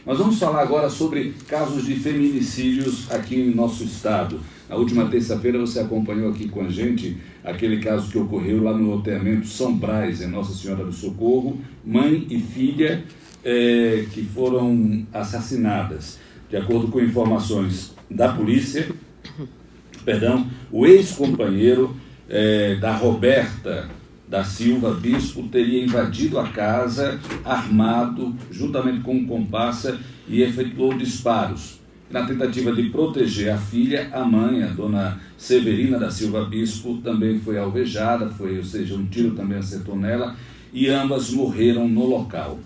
Nós vamos falar agora sobre casos de feminicídios aqui em nosso estado. Na última terça-feira você acompanhou aqui com a gente aquele caso que ocorreu lá no loteamento São Brás, em Nossa Senhora do Socorro, mãe e filha que foram assassinadas. De acordo com informações da polícia, o ex-companheiro da Roberta da Silva Bispo teria invadido a casa armado, juntamente com um comparsa, e efetuou disparos. Na tentativa de proteger a filha, a mãe, a dona Severina da Silva Bispo, também foi alvejada, ou seja, um tiro também acertou nela, e ambas morreram no local.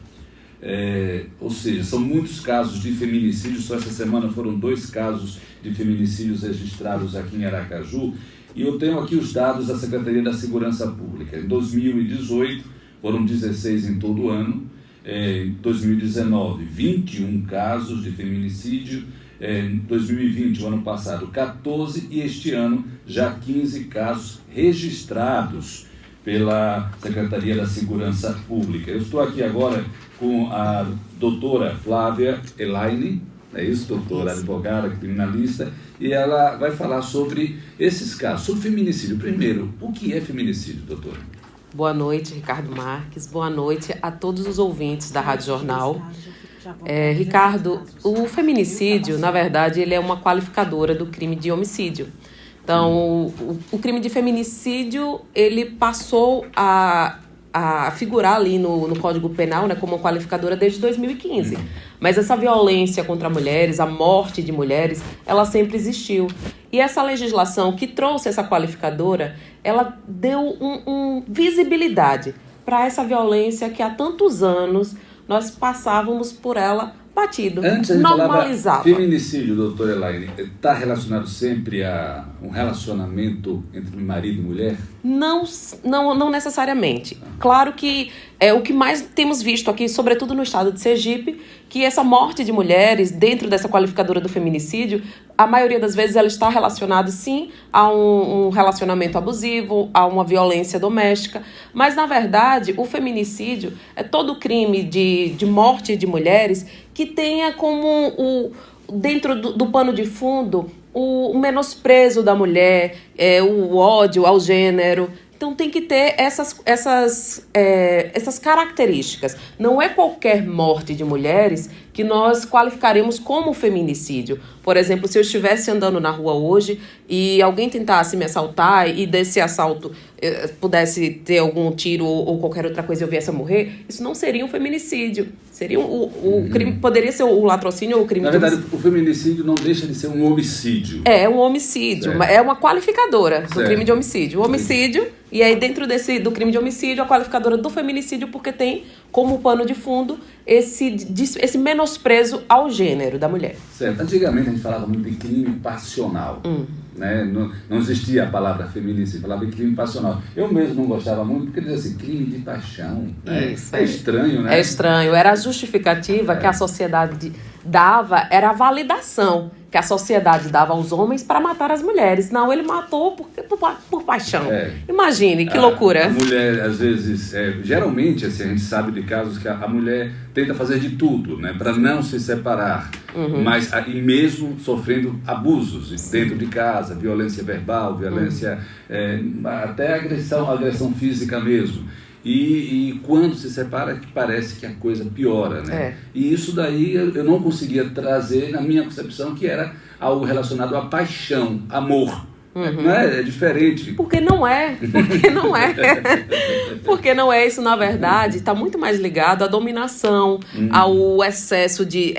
Ou seja, são muitos casos de feminicídio. Só essa semana foram 2 casos de feminicídios registrados aqui em Aracaju, e eu tenho aqui os dados da Secretaria da Segurança Pública. Em 2018, foram 16 em todo o ano. Em 2019, 21 casos de feminicídio. Em 2020, o ano passado, 14, e este ano já 15 casos registrados pela Secretaria da Segurança Pública. Eu estou aqui agora com a doutora Flávia Elaine, é isso, doutora, advogada, criminalista, e ela vai falar sobre esses casos, sobre feminicídio. Primeiro, o que é feminicídio, doutora? Boa noite, Ricardo Marques. Boa noite a todos os ouvintes da Rádio Jornal. Ricardo, o feminicídio, na verdade, ele é uma qualificadora do crime de homicídio. Então, o crime de feminicídio, ele passou a figurar ali no Código Penal, né, como uma qualificadora desde 2015. Mas essa violência contra mulheres, a morte de mulheres, ela sempre existiu. E essa legislação que trouxe essa qualificadora, ela deu visibilidade para essa violência que há tantos anos nós passávamos por ela batido, antes normalizava. Feminicídio, doutora Elaine, está relacionado sempre a um relacionamento entre marido e mulher? Não necessariamente. Claro que o que mais temos visto aqui, sobretudo no estado de Sergipe, que essa morte de mulheres, dentro dessa qualificadora do feminicídio, a maioria das vezes ela está relacionada, sim, a um relacionamento abusivo, a uma violência doméstica, mas, na verdade, o feminicídio é todo crime de morte de mulheres que tenha como dentro do pano de fundo o menosprezo da mulher, o ódio ao gênero. Então tem que ter essas características. Não é qualquer morte de mulheres que nós qualificaremos como feminicídio. Por exemplo, se eu estivesse andando na rua hoje e alguém tentasse me assaltar e desse assalto pudesse ter algum tiro ou qualquer outra coisa e eu viesse a morrer, isso não seria um feminicídio. Seria o crime, poderia ser o latrocínio ou o crime. Na verdade, o feminicídio não deixa de ser um homicídio. É um homicídio, é uma qualificadora do crime de homicídio. O homicídio, e aí dentro do crime de homicídio, a qualificadora do feminicídio, porque tem como pano de fundo esse menosprezo ao gênero da mulher. Certo. Antigamente a gente falava muito de crime passional. Né? Não existia a palavra feminicídio, falava de crime passional. Eu mesmo não gostava muito, porque dizia assim, crime de paixão. Né? Isso, é estranho, né? É estranho. Era a justificativa que a sociedade dava, era a validação que a sociedade dava aos homens para matar as mulheres. Não, ele matou por paixão. Imagine, que loucura. A mulher, às vezes, geralmente, assim, a gente sabe de casos que a mulher tenta fazer de tudo, né, para não se separar, mas e mesmo sofrendo abusos dentro de casa, violência verbal, violência, até agressão física mesmo. E quando se separa, que parece que a coisa piora, né? E isso daí eu não conseguia trazer na minha concepção, que era algo relacionado à paixão, amor. Não é diferente. Porque não é. Porque não é isso, na verdade, está muito mais ligado à dominação, ao excesso de...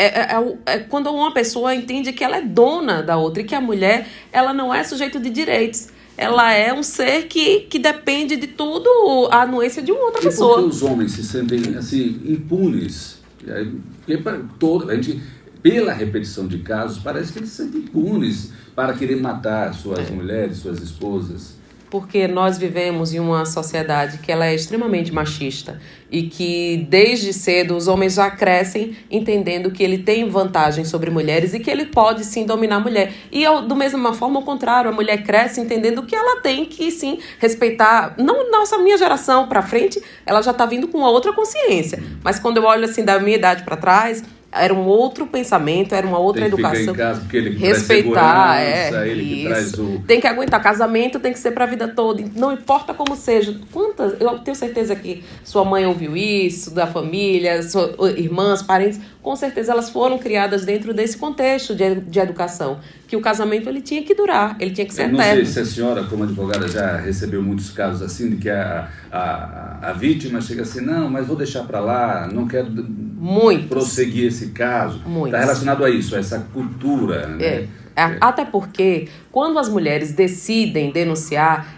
quando uma pessoa entende que ela é dona da outra e que a mulher, ela não é sujeito de direitos. Ela é um ser que depende de tudo, a anuência de uma outra pessoa. Por que os homens se sentem assim, impunes? Pela repetição de casos, parece que eles se sentem impunes para querer matar suas mulheres, suas esposas. Porque nós vivemos em uma sociedade que ela é extremamente machista e que desde cedo os homens já crescem entendendo que ele tem vantagem sobre mulheres e que ele pode sim dominar a mulher. E do mesma forma, ao contrário, a mulher cresce entendendo que ela tem que sim respeitar. Não minha geração para frente, ela já está vindo com uma outra consciência. Mas quando eu olho assim da minha idade para trás, era um outro pensamento, era uma outra educação. Ficar em casa porque ele que respeitar, traz segurança, ele que traz o... Tem que aguentar. Casamento tem que ser para a vida toda. Não importa como seja. Eu tenho certeza que sua mãe ouviu isso, da família, suas irmãs, parentes. Com certeza elas foram criadas dentro desse contexto de educação. Que o casamento ele tinha que durar, ele tinha que ser eterno. Não sei se a senhora, como advogada, já recebeu muitos casos assim, de que a vítima chega assim, não, mas vou deixar para lá, não quero prosseguir esse caso. Está relacionado a isso, a essa cultura, né? Até porque, quando as mulheres decidem denunciar,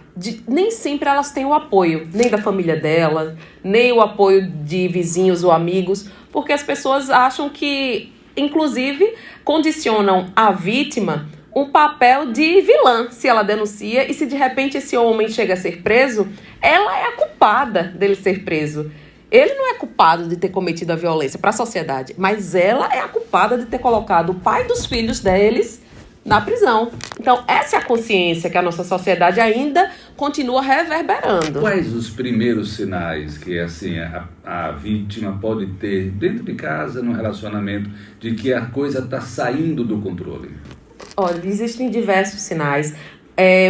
nem sempre elas têm o apoio, nem da família dela, nem o apoio de vizinhos ou amigos, porque as pessoas acham que, inclusive, condicionam a vítima um papel de vilã, se ela denuncia, e se de repente esse homem chega a ser preso, ela é a culpada dele ser preso. Ele não é culpado de ter cometido a violência para a sociedade, mas ela é a culpada de ter colocado o pai dos filhos deles na prisão. Então, essa é a consciência que a nossa sociedade ainda continua reverberando. Quais os primeiros sinais que assim, a vítima pode ter dentro de casa, no relacionamento, de que a coisa está saindo do controle? Olha, existem diversos sinais.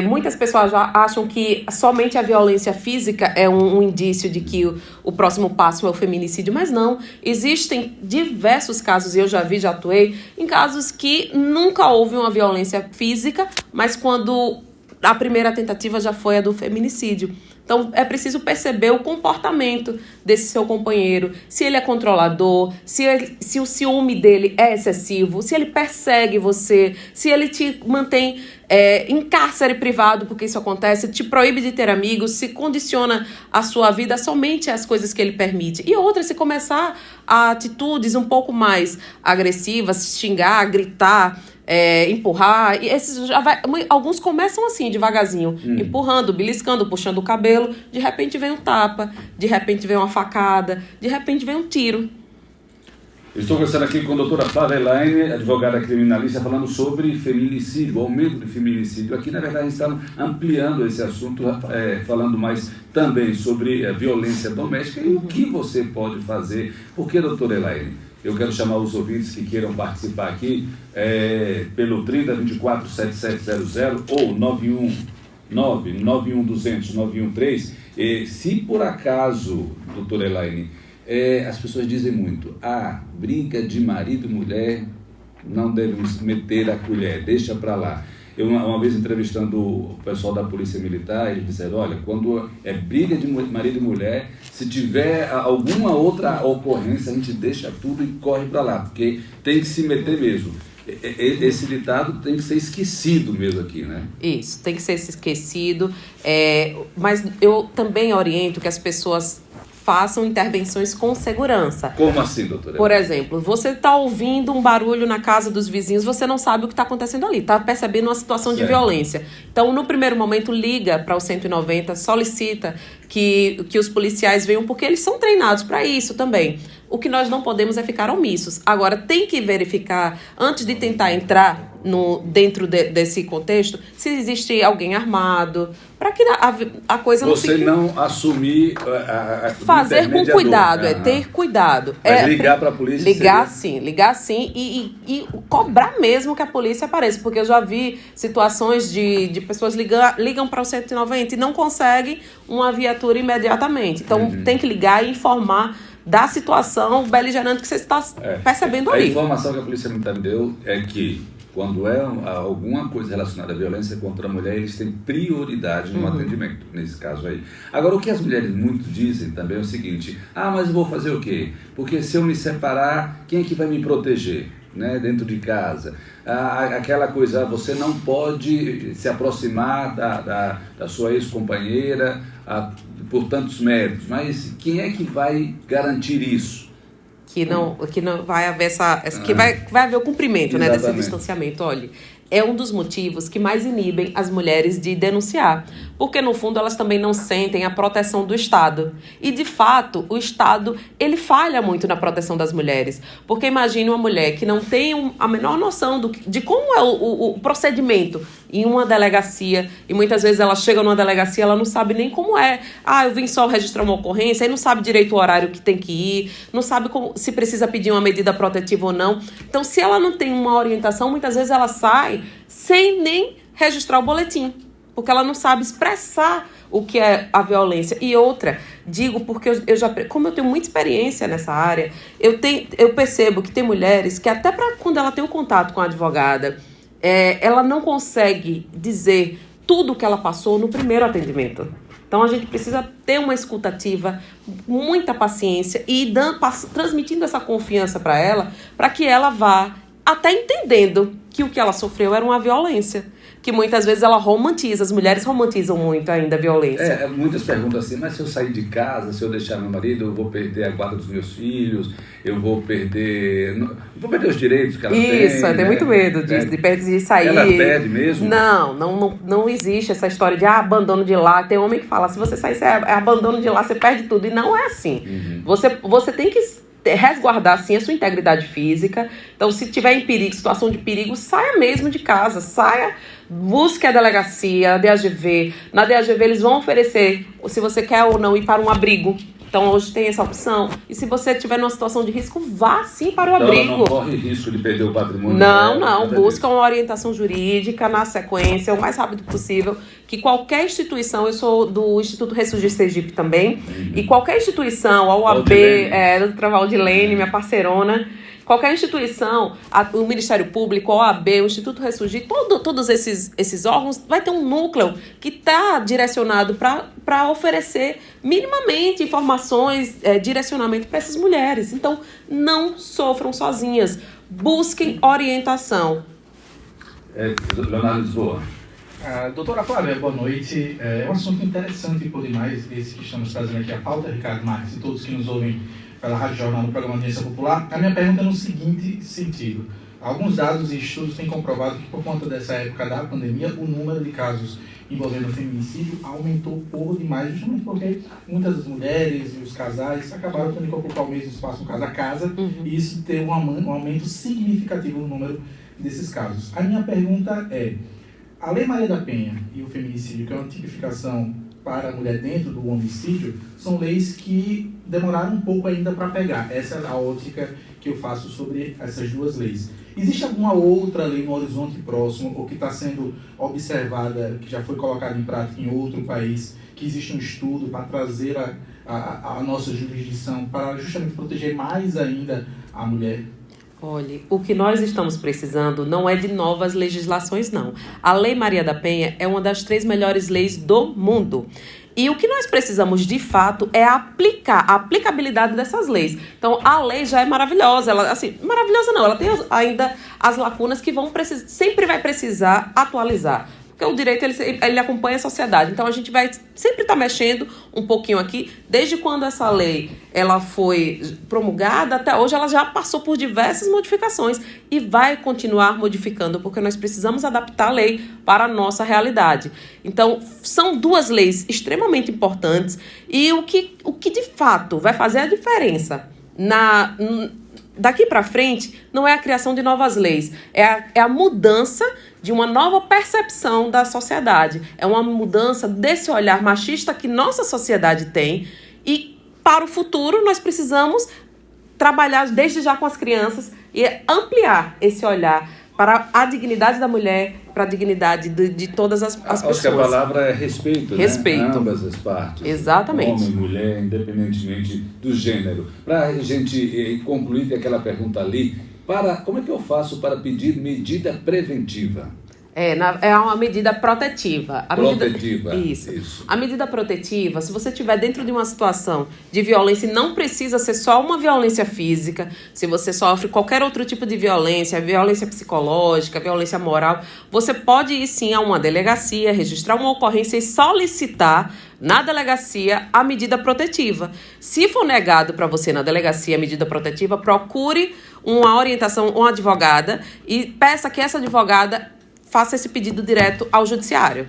Muitas pessoas já acham que somente a violência física é um indício de que o próximo passo é o feminicídio, mas não. Existem diversos casos, e eu já atuei, em casos que nunca houve uma violência física, mas quando a primeira tentativa já foi a do feminicídio. Então, é preciso perceber o comportamento desse seu companheiro, se ele é controlador, se o ciúme dele é excessivo, se ele persegue você, se ele te mantém em cárcere privado, porque isso acontece, te proíbe de ter amigos, se condiciona a sua vida somente às coisas que ele permite. E outra, se começar a atitudes um pouco mais agressivas, xingar, gritar, empurrar, e alguns começam assim, devagarzinho, empurrando, beliscando, puxando o cabelo, de repente vem um tapa, de repente vem uma facada, de repente vem um tiro. Estou conversando aqui com a doutora Flávia Elaine, advogada criminalista, falando sobre feminicídio, aumento de feminicídio. Aqui, na verdade, estamos ampliando esse assunto, falando mais também sobre violência doméstica e o que você pode fazer. Por que, doutora Elaine? Eu quero chamar os ouvintes que queiram participar aqui pelo 3024-7700 ou 919-91200-913. Se por acaso, doutora Elaine, as pessoas dizem muito, briga de marido e mulher, não devemos meter a colher, deixa para lá. Eu, uma vez entrevistando o pessoal da Polícia Militar, eles disseram, olha, quando é briga de marido e mulher, se tiver alguma outra ocorrência, a gente deixa tudo e corre para lá, porque tem que se meter mesmo. Esse ditado tem que ser esquecido mesmo aqui, né? Isso, tem que ser esquecido, mas eu também oriento que as pessoas façam intervenções com segurança. Como assim, doutora? Por exemplo, você está ouvindo um barulho na casa dos vizinhos, você não sabe o que está acontecendo ali, está percebendo uma situação de violência. Então, no primeiro momento, liga para o 190, solicita que os policiais venham, porque eles são treinados para isso também. O que nós não podemos é ficar omissos. Agora, tem que verificar, antes de tentar entrar dentro desse contexto, se existe alguém armado, para que a coisa não fique... Você não assumir fazer com cuidado, ter cuidado. Mas ligar para a polícia? Ligar sim e cobrar mesmo que a polícia apareça, porque eu já vi situações de pessoas ligam para o 190 e não conseguem uma viatura imediatamente. Então, tem que ligar e informar da situação beligerante que você está percebendo ali. A informação que a Polícia Militar me deu é que quando alguma coisa relacionada à violência contra a mulher, eles têm prioridade no atendimento, nesse caso aí. Agora, o que as mulheres muito dizem também é o seguinte, mas eu vou fazer o quê? Porque se eu me separar, quem é que vai me proteger, né, dentro de casa? Aquela coisa, você não pode se aproximar da sua ex-companheira por tantos méritos, mas quem é que vai garantir isso? Que não vai haver que vai haver o cumprimento, né, desse distanciamento. Olha, é um dos motivos que mais inibem as mulheres de denunciar. porque no fundo elas também não sentem a proteção do Estado. E de fato, o Estado, ele falha muito na proteção das mulheres, porque imagine uma mulher que não tem a menor noção de como é o procedimento em uma delegacia, e muitas vezes ela chega numa delegacia, ela não sabe nem como é. Eu vim só registrar uma ocorrência, aí não sabe direito o horário que tem que ir, não sabe se precisa pedir uma medida protetiva ou não. Então, se ela não tem uma orientação, muitas vezes ela sai sem nem registrar o boletim, porque ela não sabe expressar o que é a violência. E outra, digo porque como eu tenho muita experiência nessa área, eu percebo que tem mulheres que até quando ela tem o contato com a advogada, ela não consegue dizer tudo o que ela passou no primeiro atendimento. Então, a gente precisa ter uma escutativa, muita paciência e transmitindo essa confiança para ela, para que ela vá até entendendo que o que ela sofreu era uma violência. Que muitas vezes ela romantiza, as mulheres romantizam muito ainda a violência. Muitas perguntam assim, mas se eu sair de casa, se eu deixar meu marido, eu vou perder a guarda dos meus filhos, eu vou perder os direitos que ela tem. Isso, tem muito medo disso, de sair. Ela perde mesmo? Não existe essa história de abandono de lar. Tem homem que fala, se você sair, é abandono de lar, você perde tudo. E não é assim. Você tem que resguardar, sim, a sua integridade física. Então, se tiver em perigo, situação de perigo, saia mesmo de casa, busque a delegacia, a DAGV. Na DAGV eles vão oferecer, se você quer ou não ir para um abrigo. Então, hoje tem essa opção. E se você estiver numa situação de risco, vá sim para o abrigo. Ela não corre risco de perder o patrimônio? Não. Busca uma orientação jurídica na sequência, o mais rápido possível. Que qualquer instituição, eu sou do Instituto Ressurgir Sergipe também, e qualquer instituição, a UAB, doutora Valdilene, minha parceirona, qualquer instituição, o Ministério Público, a OAB, o Instituto Ressurgir, todos esses órgãos, vai ter um núcleo que está direcionado para oferecer minimamente informações, direcionamento para essas mulheres. Então, não sofram sozinhas, busquem orientação. Leonardo Lisboa. Doutora Flávia, boa noite. É um assunto interessante por demais, esse que estamos trazendo aqui, a pauta, Ricardo Marques, e todos que nos ouvem pela Rádio Jornal no programa Audiência Popular. A minha pergunta é no seguinte sentido. Alguns dados e estudos têm comprovado que, por conta dessa época da pandemia, o número de casos envolvendo feminicídio aumentou por demais, justamente porque muitas das mulheres e os casais acabaram tendo que ocupar o mesmo espaço, casa a casa, e isso teve um aumento significativo no número desses casos. A minha pergunta é, a Lei Maria da Penha e o feminicídio, que é uma tipificação para a mulher dentro do homicídio, são leis que demoraram um pouco ainda para pegar. Essa é a ótica que eu faço sobre essas duas leis. Existe alguma outra lei no horizonte próximo, ou que está sendo observada, que já foi colocada em prática em outro país, que existe um estudo para trazer a nossa jurisdição, para justamente proteger mais ainda a mulher? Olha, o que nós estamos precisando não é de novas legislações, não. A Lei Maria da Penha é uma das 3 melhores leis do mundo. E o que nós precisamos, de fato, é aplicar a aplicabilidade dessas leis. Então, a lei já é maravilhosa. Maravilhosa não, ela tem ainda as lacunas que sempre vai precisar atualizar. Porque o direito, ele acompanha a sociedade. Então, a gente vai sempre estar mexendo um pouquinho aqui. Desde quando essa lei ela foi promulgada até hoje, ela já passou por diversas modificações e vai continuar modificando, porque nós precisamos adaptar a lei para a nossa realidade. Então, são 2 leis extremamente importantes e o que de fato vai fazer a diferença daqui para frente não é a criação de novas leis, é a mudança de uma nova percepção da sociedade. É uma mudança desse olhar machista que nossa sociedade tem, e para o futuro nós precisamos trabalhar desde já com as crianças e ampliar esse olhar para a dignidade da mulher, para a dignidade de todas as pessoas. Acho que a palavra é respeito, respeito, né? Ambas as partes. Exatamente. Homem, mulher, independentemente do gênero. Para a gente concluir com aquela pergunta ali, como é que eu faço para pedir medida preventiva? É uma medida protetiva. Isso. A medida protetiva, se você estiver dentro de uma situação de violência, não precisa ser só uma violência física. Se você sofre qualquer outro tipo de violência psicológica, violência moral, você pode ir sim a uma delegacia, registrar uma ocorrência e solicitar na delegacia a medida protetiva. Se for negado para você na delegacia a medida protetiva, procure uma orientação, uma advogada, e peça que essa advogada faça esse pedido direto ao judiciário.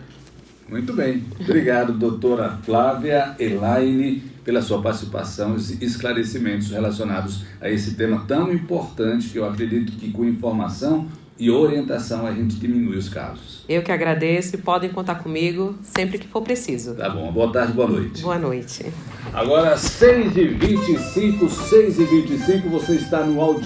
Muito bem. Obrigado, doutora Flávia Elaine, pela sua participação e esclarecimentos relacionados a esse tema tão importante, que eu acredito que com informação e orientação a gente diminui os casos. Eu que agradeço e podem contar comigo sempre que for preciso. Tá bom. Boa tarde, boa noite. Boa noite. Agora, 6h25, você está no audiência.